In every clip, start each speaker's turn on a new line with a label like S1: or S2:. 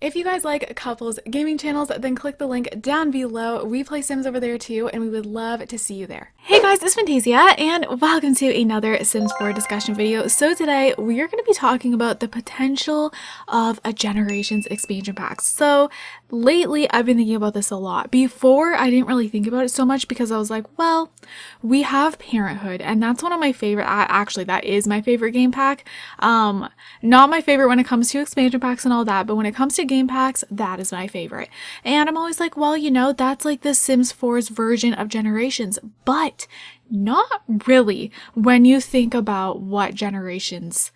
S1: If you guys like couples gaming channels, then click the link down below. We play Sims over there too, and we would love to see you there. Hey guys, it's Fantayzia, and welcome to another Sims 4 discussion video. So today, we are going to be talking about the potential of a Generations expansion pack. So lately, I've been thinking about this a lot. Before, I didn't really think about it so much because I was like, well, we have Parenthood, and that's one of my favorite, actually, that is my favorite game pack. Not my favorite when it comes to expansion packs and all that, but when it comes to game packs, that is my favorite. And I'm always like, well, you know, that's like the Sims 4's version of Generations, but not really when you think about what Generations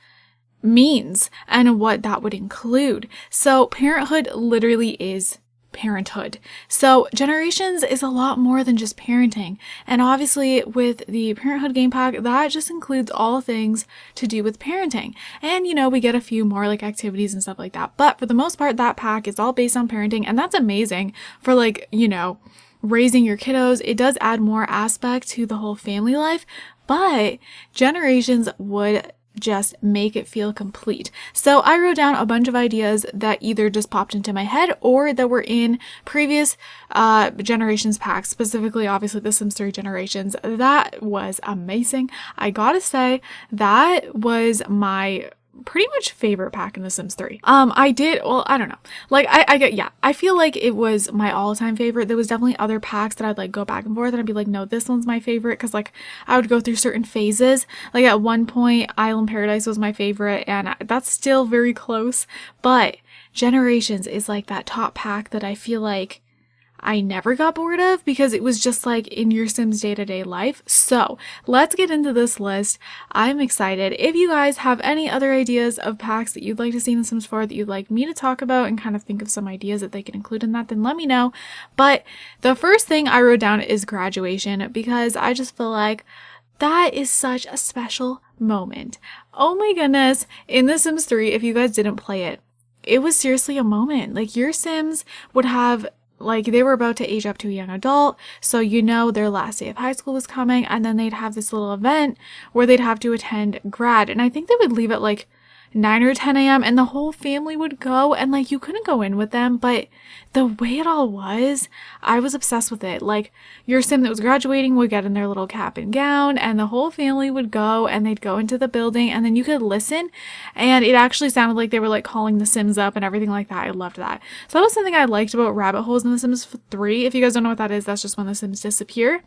S1: means and what that would include. So Parenthood literally is parenthood. So Generations is a lot more than just parenting. And obviously with the Parenthood game pack, that just includes all things to do with parenting. And you know, we get a few more like activities and stuff like that. But for the most part, that pack is all based on parenting, and that's amazing for like, you know, raising your kiddos. It does add more aspect to the whole family life, but Generations would just make it feel complete. So I wrote down a bunch of ideas that either just popped into my head or that were in previous Generations packs, specifically obviously the Sims 3 Generations. That was amazing. I gotta say, that was my pretty much favorite pack in The Sims 3. I don't know. Like, I feel like it was my all-time favorite. There was definitely other packs that I'd like go back and forth and I'd be like, no, this one's my favorite, because like I would go through certain phases. Like at one point, Island Paradise was my favorite, and that's still very close, but Generations is like that top pack that I feel like I never got bored of, because it was just like in your Sims day-to-day life. So let's get into this list. I'm excited. If you guys have any other ideas of packs that you'd like to see in The Sims 4 that you'd like me to talk about and kind of think of some ideas that they can include in that, then let me know. But the first thing I wrote down is graduation, because I just feel like that is such a special moment. Oh my goodness. In The Sims 3, if you guys didn't play it, it was seriously a moment. Like, your Sims would have, like, they were about to age up to a young adult, so you know their last day of high school was coming, and then they'd have this little event where they'd have to attend grad, and I think they would leave at like 9 or 10 a.m. and the whole family would go, and like you couldn't go in with them, but the way it all was, I was obsessed with it. Like, your Sim that was graduating would get in their little cap and gown, and the whole family would go, and they'd go into the building, and then you could listen, and it actually sounded like they were like calling the Sims up and everything like that. I loved that. So that was something I liked about rabbit holes in The Sims 3. If you guys don't know what that is, that's just when the Sims disappear.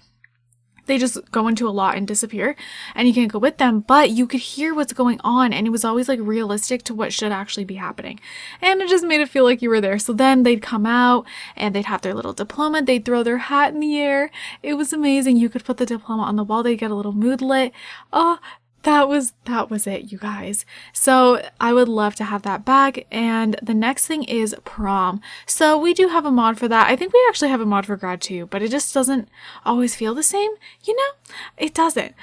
S1: They just go into a lot and disappear, and you can't go with them, but you could hear what's going on, and it was always like realistic to what should actually be happening, and it just made it feel like you were there. So then they'd come out and they'd have their little diploma, they'd throw their hat in the air. It was amazing. You could put the diploma on the wall, they'd get a little moodlet. Oh, that was it, you guys. So I would love to have that back. And the next thing is prom. So we do have a mod for that. I think we actually have a mod for grad too, but it just doesn't always feel the same, you know? It doesn't.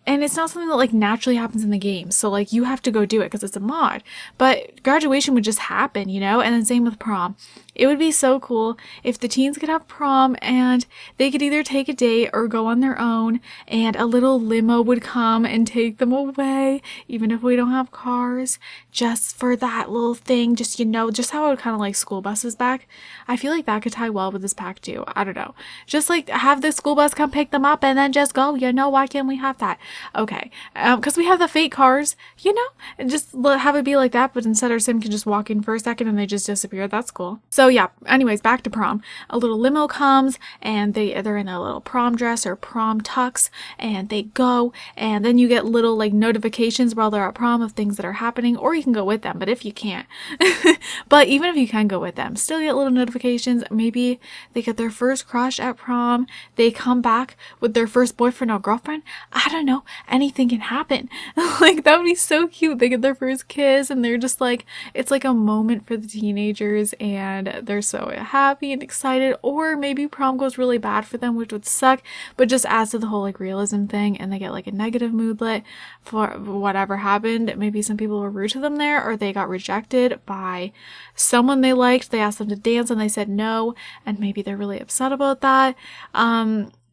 S1: And it's not something that like naturally happens in the game. So like you have to go do it because it's a mod. But graduation would just happen, you know? And then same with prom. It would be so cool if the teens could have prom and they could either take a date or go on their own, and a little limo would come and take them away, even if we don't have cars, just for that little thing. Just, you know, just how I would kind of like school buses back. I feel like that could tie well with this pack too. I don't know. Just like have the school bus come pick them up and then just go, you know, why can't we have that? Okay, because we have the fake cars, you know, and just have it be like that, but instead our Sim can just walk in for a second and they just disappear. That's cool. So yeah, anyways, back to prom. A little limo comes and they're in a little prom dress or prom tux, and they go, and then you get little like notifications while they're at prom of things that are happening, or you can go with them, but if you can't, but even if you can go with them, still get little notifications. Maybe they get their first crush at prom, they come back with their first boyfriend or girlfriend. I don't know, anything can happen. Like, that would be so cute. They get their first kiss and they're just like, it's like a moment for the teenagers and they're so happy and excited. Or maybe prom goes really bad for them, which would suck, but just adds to the whole like realism thing, and they get like a negative moodlet for whatever happened. Maybe some people were rude to them there, or they got rejected by someone they liked. They asked them to dance and they said no, and maybe they're really upset about that.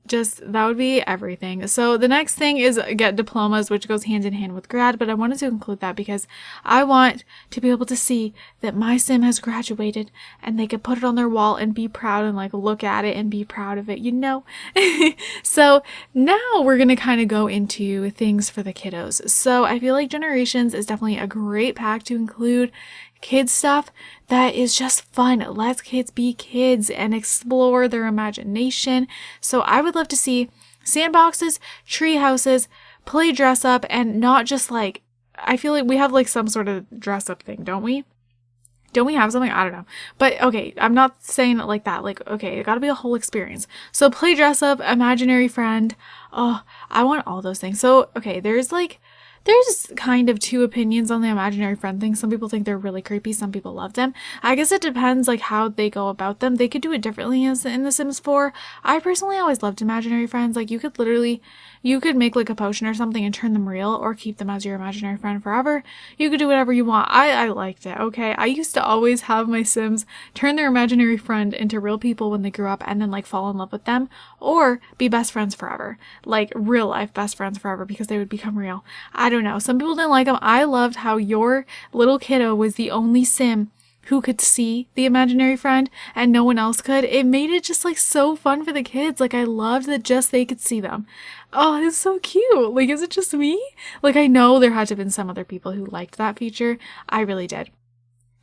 S1: just, that would be everything. So the next thing is get diplomas, which goes hand in hand with grad, but I wanted to include that because I want to be able to see that my sim has graduated and they could put it on their wall and be proud and like look at it and be proud of it, you know? So now we're going to kind of go into things for the kiddos. So I feel like Generations is definitely a great pack to include kids stuff that is just fun. Let kids be kids and explore their imagination. So I would love to see sandboxes, tree houses, play dress up, and not just like, I feel like we have like some sort of dress up thing, don't we? Don't we have something? I don't know. But okay, I'm not saying it like that. Like, okay, it gotta be a whole experience. So play dress up, imaginary friend. Oh, I want all those things. So, okay, there's kind of two opinions on the imaginary friend thing. Some people think they're really creepy. Some people love them. I guess it depends like how they go about them. They could do it differently as in The Sims 4. I personally always loved imaginary friends. Like you could make like a potion or something and turn them real or keep them as your imaginary friend forever. You could do whatever you want. I liked it. Okay. I used to always have my Sims turn their imaginary friend into real people when they grew up and then like fall in love with them or be best friends forever. Like real life best friends forever because they would become real. I don't know. Some people didn't like them. I loved how your little kiddo was the only sim who could see the imaginary friend and no one else could. It made it just like so fun for the kids. Like I loved that just they could see them. Oh, it's so cute. Like, is it just me? Like, I know there had to have been some other people who liked that feature. I really did.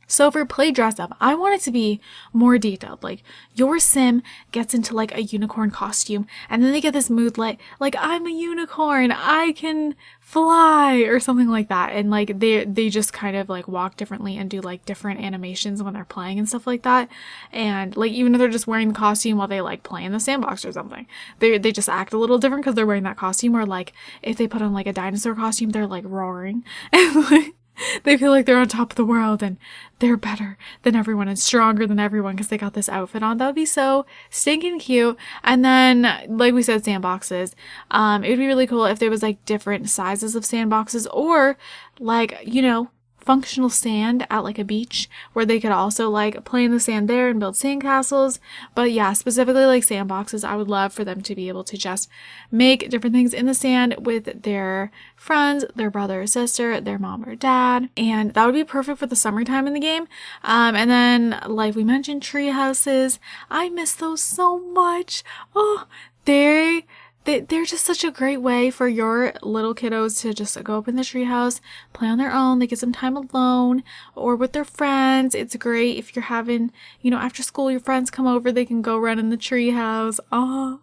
S1: So for play dress up, I want it to be more detailed. Like your sim gets into like a unicorn costume and then they get this mood like I'm a unicorn, I can fly or something like that. And like they just kind of like walk differently and do like different animations when they're playing and stuff like that. And like even if they're just wearing the costume while they like play in the sandbox or something, they just act a little different because they're wearing that costume. Or like if they put on like a dinosaur costume, they're like roaring and like they feel like they're on top of the world and they're better than everyone and stronger than everyone because they got this outfit on. That would be so stinking cute. And then, like we said, sandboxes. It would be really cool if there was like different sizes of sandboxes or like, you know, functional sand at like a beach where they could also like play in the sand there and build sandcastles. But yeah, specifically like sandboxes, I would love for them to be able to just make different things in the sand with their friends, their brother or sister, their mom or dad. And that would be perfect for the summertime in the game. And then like we mentioned, tree houses. I miss those so much. Oh, they're just such a great way for your little kiddos to just go up in the treehouse, play on their own. They get some time alone or with their friends. It's great if you're having, you know, after school, your friends come over, they can go run in the treehouse. Oh,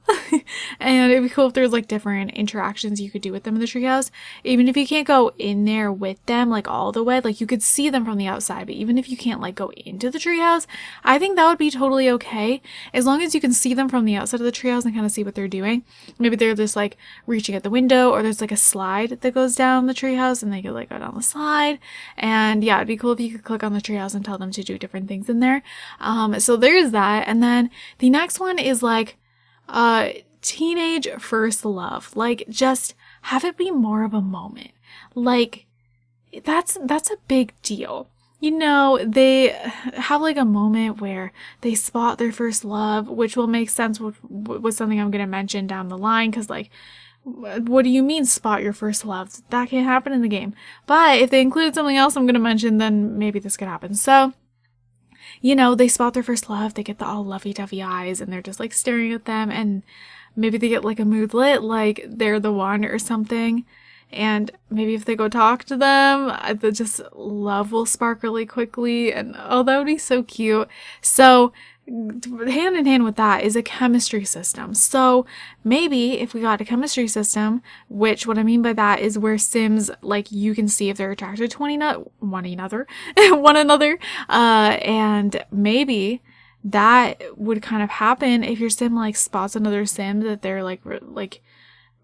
S1: and it'd be cool if there's like different interactions you could do with them in the treehouse. Even if you can't go in there with them, like all the way, like you could see them from the outside, but even if you can't like go into the treehouse, I think that would be totally okay. As long as you can see them from the outside of the treehouse and kind of see what they're doing. Maybe they're just like reaching at the window or there's like a slide that goes down the treehouse and they could like go down the slide. And yeah, it'd be cool if you could click on the treehouse and tell them to do different things in there. So there's that. And then the next one is like teenage first love. Like just have it be more of a moment. Like that's a big deal. You know, they have like a moment where they spot their first love, which will make sense with something I'm going to mention down the line. Because like, what do you mean spot your first love? That can't happen in the game. But if they included something else I'm going to mention, then maybe this could happen. So, you know, they spot their first love. They get the all lovey-dovey eyes and they're just like staring at them. And maybe they get like a mood lit, like they're the one or something. And maybe if they go talk to them, the just love will spark really quickly. And oh, that would be so cute. So hand in hand with that is a chemistry system. So maybe if we got a chemistry system, which what I mean by that is where Sims, like you can see if they're attracted to one another, and maybe that would kind of happen if your Sim like spots another Sim that they're like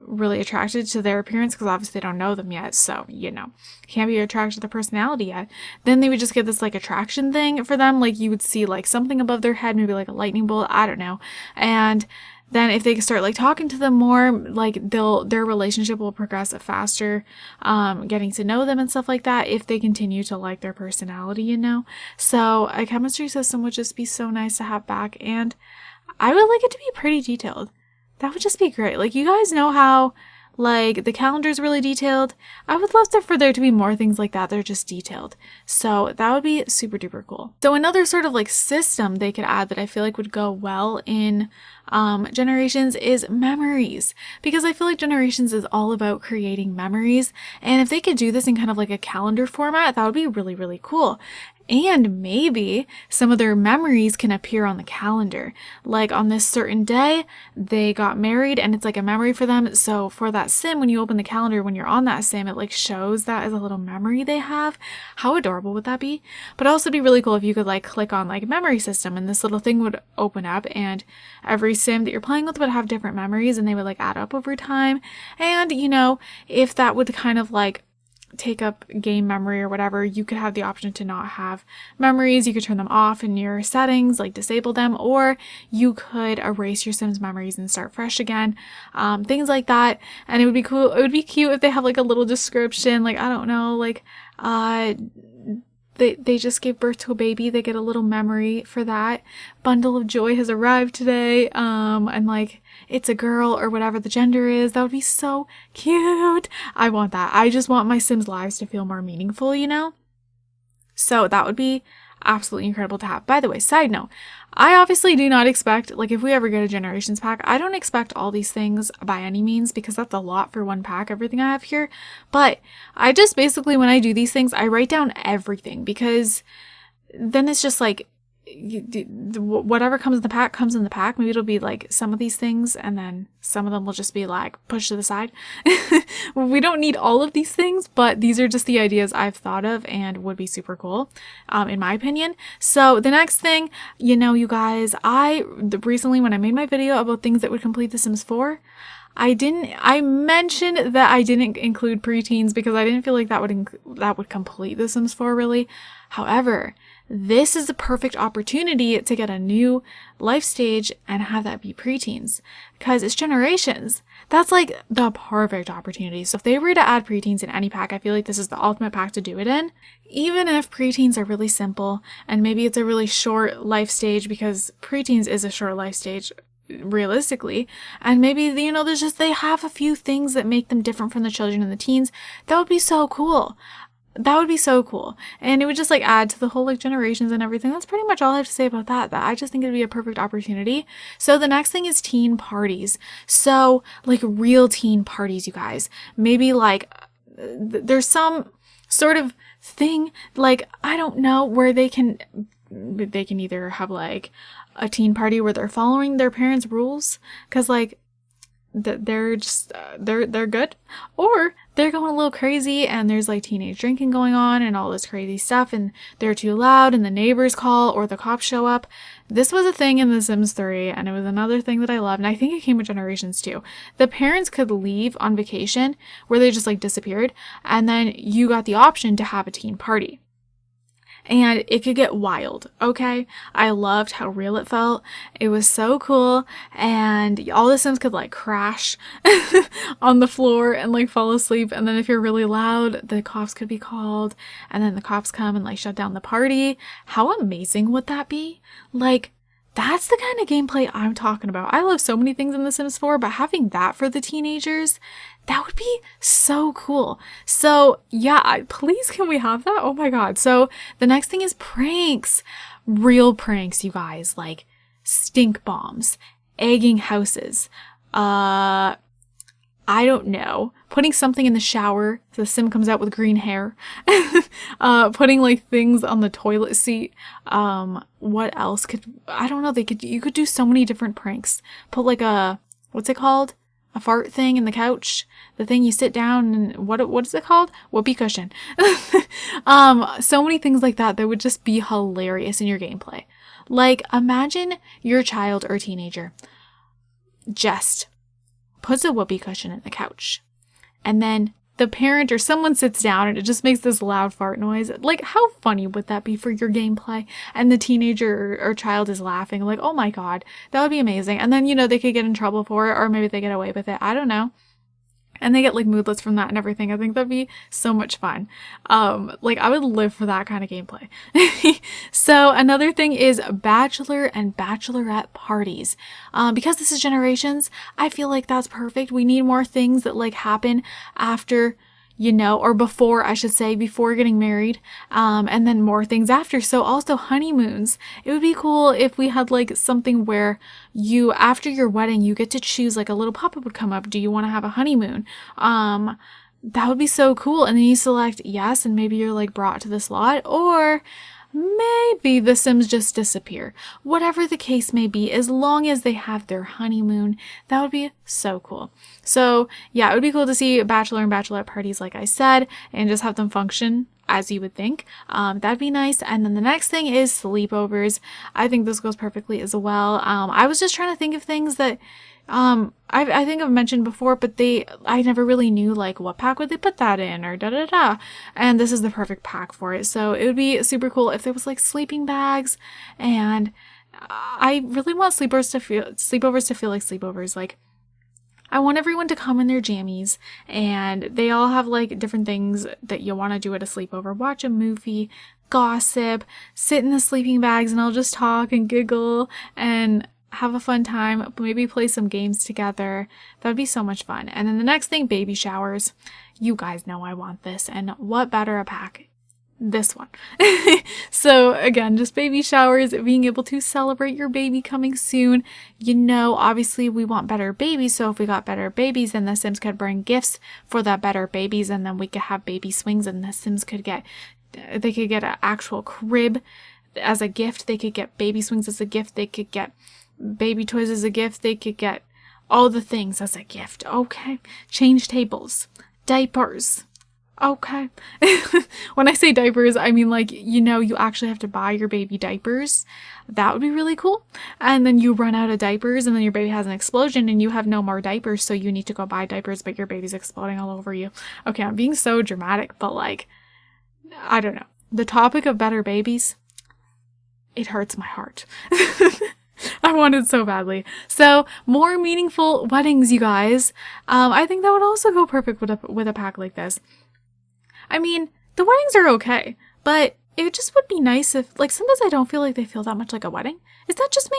S1: really attracted to their appearance, because obviously they don't know them yet, so you know, can't be attracted to their personality yet. Then they would just get this like attraction thing for them, like you would see like something above their head, maybe like a lightning bolt, I don't know. And then if they start like talking to them more, like their relationship will progress faster, getting to know them and stuff like that if they continue to like their personality, you know. So a chemistry system would just be so nice to have back, and I would like it to be pretty detailed. That would just be great. Like, you guys know how, like, the calendar is really detailed. I would love for there to be more things like that. They're just detailed. So that would be super duper cool. So another sort of like system they could add that I feel like would go well in Generations is memories, because I feel like Generations is all about creating memories. And if they could do this in kind of like a calendar format, that would be really, really cool. And maybe some of their memories can appear on the calendar. Like on this certain day, they got married and it's like a memory for them. So for that sim, when you open the calendar, when you're on that sim, it like shows that as a little memory they have. How adorable would that be? But also be really cool if you could like click on like memory system and this little thing would open up and every sim that you're playing with would have different memories and they would like add up over time. And you know, if that would kind of like take up game memory or whatever, you could have the option to not have memories. You could turn them off in your settings, like disable them, or you could erase your Sims memories and start fresh again. Things like that. And it would be cool. It would be cute if they have like a little description, like, I don't know, like, they just gave birth to a baby. They get a little memory for that. Bundle of joy has arrived today. And like, it's a girl or whatever the gender is. That would be so cute. I want that. I just want my Sims lives to feel more meaningful, you know? So that would be absolutely incredible to have. By the way, side note, I obviously do not expect, like if we ever get a Generations pack, I don't expect all these things by any means because that's a lot for one pack, everything I have here. But I just basically, when I do these things, I write down everything because then it's just like, whatever comes in the pack comes in the pack. Maybe it'll be like some of these things and then some of them will just be like pushed to the side. We don't need all of these things, but these are just the ideas I've thought of and would be super cool, in my opinion. So the next thing, you know, you guys, recently when I made my video about things that would complete The Sims 4, I mentioned that I didn't include preteens because I didn't feel like that would complete The Sims 4 really. However, this is the perfect opportunity to get a new life stage and have that be preteens because it's Generations. That's like the perfect opportunity. So if they were to add preteens in any pack, I feel like this is the ultimate pack to do it in. Even if preteens are really simple and maybe it's a really short life stage, because preteens is a short life stage realistically, and maybe, you know, they have a few things that make them different from the children and the teens. That would be so cool. That would be so cool. And it would just like add to the whole like Generations and everything. That's pretty much all I have to say about that. I just think it'd be a perfect opportunity. So the next thing is teen parties. So like real teen parties, you guys. Maybe like there's some sort of thing, like, I don't know, where they can either have like a teen party where they're following their parents' rules. Cause like, they're just they're good, or they're going a little crazy and there's like teenage drinking going on and all this crazy stuff and they're too loud and the neighbors call or the cops show up. This was a thing in The Sims 3 and it was another thing that I loved, and I think it came with Generations too. The parents could leave on vacation where they just like disappeared, and then you got the option to have a teen party. And it could get wild, okay? I loved how real it felt. It was so cool. And all the Sims could like crash on the floor and like fall asleep. And then if you're really loud, the cops could be called. And then the cops come and like shut down the party. How amazing would that be? Like, that's the kind of gameplay I'm talking about. I love so many things in The Sims 4, but having that for the teenagers, that would be so cool. So yeah, please can we have that? Oh my God. So the next thing is pranks. Real pranks, you guys, like stink bombs, egging houses, I don't know, putting something in the shower so the Sim comes out with green hair, putting like things on the toilet seat. What else I don't know, you could do so many different pranks. Put like what's it called? A fart thing in the couch, the thing you sit down and what is it called? Whoopee cushion. So many things like that would just be hilarious in your gameplay. Like, imagine your child or teenager just puts a whoopee cushion in the couch, and then the parent or someone sits down and it just makes this loud fart noise. Like, how funny would that be for your gameplay? And the teenager or child is laughing, like, oh my God, that would be amazing. And then, you know, they could get in trouble for it, or maybe they get away with it. I don't know. And they get like moodlets from that and everything. I think that'd be so much fun. Like I would live for that kind of gameplay. So another thing is bachelor and bachelorette parties. Because this is generations, I feel like that's perfect. We need more things that like happen after, you know, or before, I should say, before getting married, and then more things after. So also honeymoons. It would be cool if we had like something where you, after your wedding, you get to choose, like a little pop-up would come up. Do you want to have a honeymoon? That would be so cool. And then you select yes, and maybe you're like brought to this lot, or maybe the Sims just disappear. Whatever the case may be, as long as they have their honeymoon, that would be so cool. So yeah, it would be cool to see bachelor and bachelorette parties, like I said, and just have them function as you would think. That'd be nice. And then the next thing is sleepovers. I think this goes perfectly as well. I was just trying to think of things that I think I've mentioned before, but I never really knew like what pack would they put that in or da da da. And this is the perfect pack for it. So it would be super cool if there was like sleeping bags, and I really want sleepovers to feel like sleepovers. Like I want everyone to come in their jammies, and they all have like different things that you want to do at a sleepover. Watch a movie, gossip, sit in the sleeping bags, and I'll just talk and giggle and have a fun time, maybe play some games together. That would be so much fun. And then the next thing, baby showers. You guys know I want this, and what better a pack? This one. So again, just baby showers, being able to celebrate your baby coming soon. You know, obviously we want better babies, so if we got better babies, then the Sims could bring gifts for that better babies, and then we could have baby swings, and the Sims could get an actual crib as a gift. They could get baby swings as a gift. They could get baby toys as a gift. They could get all the things as a gift. Okay. Change tables, diapers. Okay. When I say diapers, I mean like, you know, you actually have to buy your baby diapers. That would be really cool. And then you run out of diapers, and then your baby has an explosion and you have no more diapers, so you need to go buy diapers, but your baby's exploding all over you. Okay, I'm being so dramatic, but like, I don't know. The topic of better babies, it hurts my heart. I want it so badly. So more meaningful weddings, you guys. I think that would also go perfect with a pack like this. I mean, the weddings are okay, but it just would be nice if, like, sometimes I don't feel like they feel that much like a wedding. Is that just me?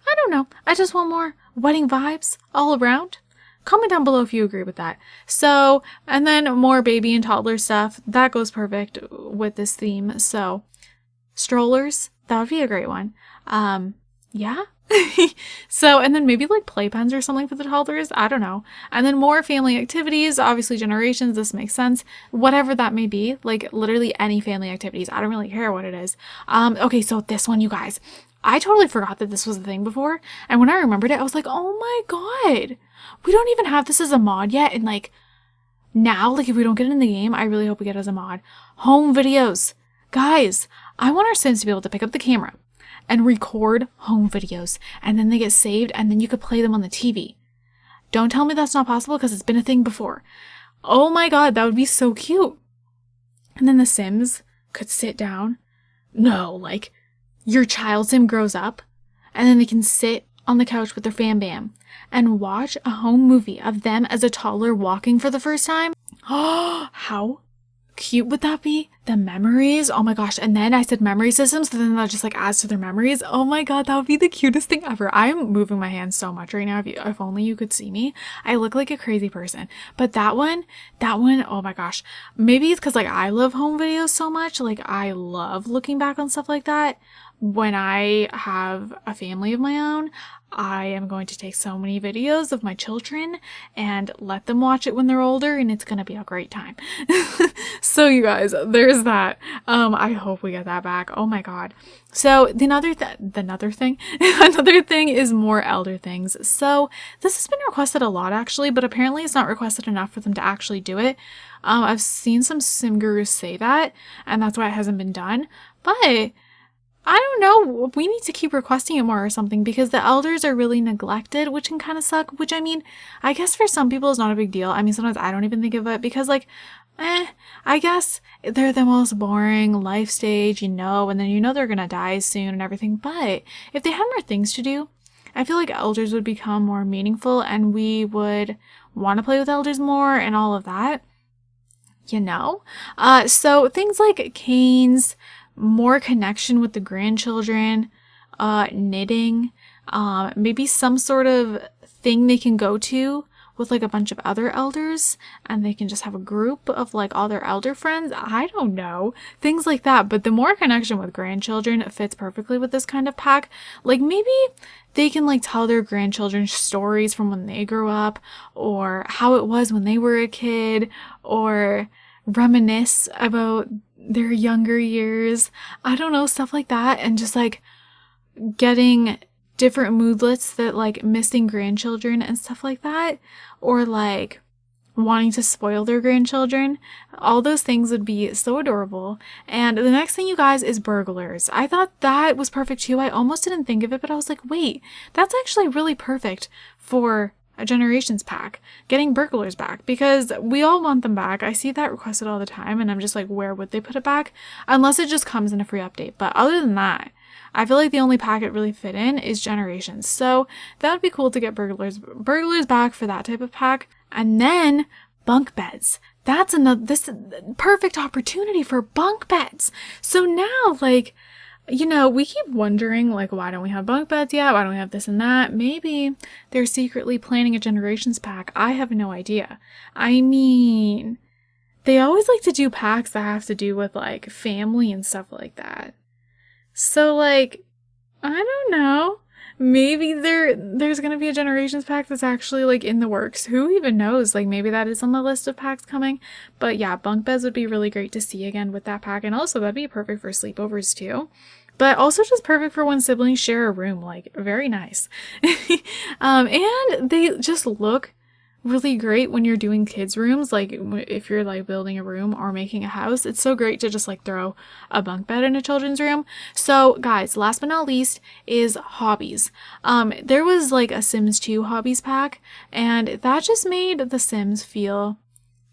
S1: I don't know. I just want more wedding vibes all around. Comment down below if you agree with that. So, and then more baby and toddler stuff. That goes perfect with this theme. So, strollers, that would be a great one. Yeah. So, and then maybe like playpens or something for the toddlers. I don't know. And then more family activities, obviously generations. This makes sense. Whatever that may be, like literally any family activities. I don't really care what it is. Okay. So this one, you guys, I totally forgot that this was a thing before. And when I remembered it, I was like, oh my God, we don't even have this as a mod yet. And like now, like if we don't get it in the game, I really hope we get it as a mod. Home videos. Guys, I want our Sims to be able to pick up the camera and record home videos, and then they get saved, and then you could play them on the TV. Don't tell me that's not possible, because it's been a thing before. Oh my God, that would be so cute. And then the Sims could sit down. No, like your child Sim grows up, and then they can sit on the couch with their fam bam and watch a home movie of them as a toddler walking for the first time. Oh, how cute would that be? The memories. Oh my gosh. And then I said memory systems, so then that just like adds to their memories. Oh my God, that would be the cutest thing ever. I'm moving my hands so much right now. If only you could see me. I look like a crazy person. But that one, oh my gosh. Maybe it's because like I love home videos so much. Like I love looking back on stuff like that. When I have a family of my own, I am going to take so many videos of my children and let them watch it when they're older, and it's going to be a great time. So you guys, there's that. I hope we get that back. Oh my God. So another thing is more elder things. So this has been requested a lot actually, but apparently it's not requested enough for them to actually do it. I've seen some sim gurus say that, and that's why it hasn't been done. But I don't know, we need to keep requesting it more or something, because the elders are really neglected, which can kind of suck, which I mean, I guess for some people it's not a big deal. I mean, sometimes I don't even think of it because like, I guess they're the most boring life stage, you know, and then you know they're gonna die soon and everything. But if they had more things to do, I feel like elders would become more meaningful, and we would want to play with elders more and all of that, you know? So things like canes, more connection with the grandchildren, knitting, maybe some sort of thing they can go to with like a bunch of other elders and they can just have a group of like all their elder friends. I don't know. Things like that. But the more connection with grandchildren fits perfectly with this kind of pack. Like maybe they can like tell their grandchildren stories from when they grew up or how it was when they were a kid or reminisce about their younger years. I don't know, stuff like that. And just like getting different moodlets that like missing grandchildren and stuff like that, or like wanting to spoil their grandchildren. All those things would be so adorable. And the next thing, you guys, is burglars. I thought that was perfect too. I almost didn't think of it, but I was like, wait, that's actually really perfect for a Generations pack, getting burglars back, because we all want them back. I see that requested all the time and I'm just like, where would they put it back? Unless it just comes in a free update. But other than that, I feel like the only pack it really fit in is Generations. So that would be cool to get burglars back for that type of pack. And then bunk beds. That's this perfect opportunity for bunk beds. So now, like, you know, we keep wondering, like, why don't we have bunk beds yet? Why don't we have this and that? Maybe they're secretly planning a Generations pack. I have no idea. I mean, they always like to do packs that have to do with, like, family and stuff like that. So, like, I don't know. Maybe there's gonna be a Generations pack that's actually, like, in the works. Who even knows? Like, maybe that is on the list of packs coming. But yeah, bunk beds would be really great to see again with that pack. And also, that'd be perfect for sleepovers, too. But also just perfect for when siblings share a room. Like, very nice. And they just look really great when you're doing kids' rooms. Like, if you're, like, building a room or making a house, it's so great to just, like, throw a bunk bed in a children's room. So, guys, last but not least is Hobbies. There was, like, a Sims 2 Hobbies pack, and that just made The Sims feel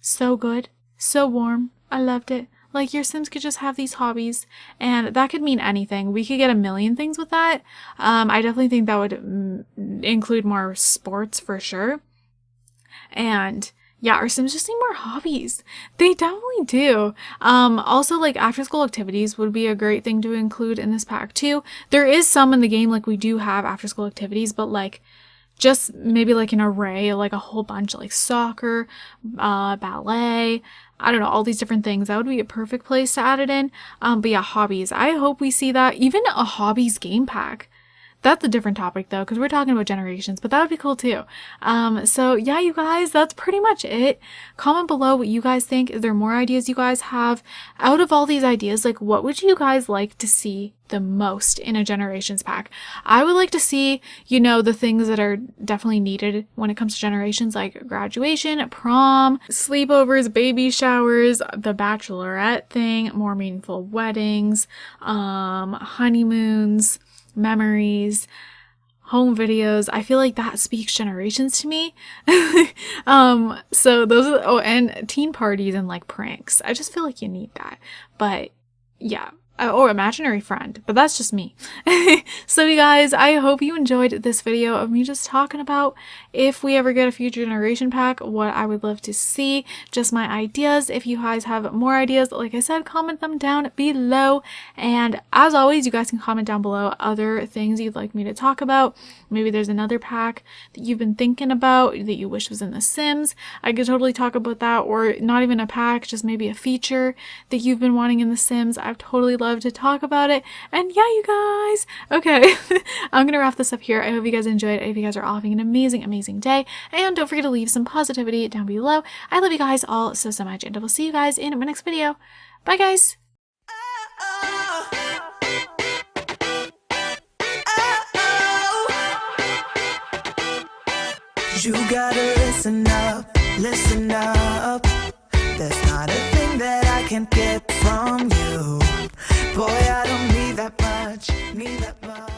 S1: so good, so warm. I loved it. Like, your Sims could just have these hobbies, and that could mean anything. We could get a million things with that. I definitely think that would include more sports for sure. And yeah, our Sims just need more hobbies. They definitely do. Also, like, after school activities would be a great thing to include in this pack too. There is some in the game, like, we do have after school activities, but like, just maybe like an array, like a whole bunch, like soccer, ballet, I don't know, all these different things. That would be a perfect place to add it in. But yeah, hobbies. I hope we see that. Even a hobbies game pack. That's a different topic though, because we're talking about Generations, but that would be cool too. So yeah, you guys, that's pretty much it. Comment below what you guys think. Is there more ideas you guys have? Out of all these ideas, like, what would you guys like to see the most in a Generations pack? I would like to see, you know, the things that are definitely needed when it comes to Generations, like graduation, prom, sleepovers, baby showers, the bachelorette thing, more meaningful weddings, honeymoons, memories, home videos. I feel like that speaks Generations to me. So those are, and teen parties and like pranks. I just feel like you need that. But yeah. Or imaginary friend, but that's just me. So you guys, I hope you enjoyed this video of me just talking about if we ever get a future Generation pack, what I would love to see, just my ideas. If you guys have more ideas, like I said, comment them down below. And as always, you guys can comment down below other things you'd like me to talk about. Maybe there's another pack that you've been thinking about that you wish was in The Sims. I could totally talk about that, or not even a pack, just maybe a feature that you've been wanting in The Sims. I've totally love to talk about it. And yeah, you guys, okay. I'm gonna wrap this up here. I hope you guys enjoyed. I hope you guys are all having an amazing day, and don't forget to leave some positivity down below. I love you guys all so much, and I will see you guys in my next video. Bye guys.
S2: You gotta listen up, listen up. There's not a thing that I can't get from you. Boy, I don't need that much, need that much.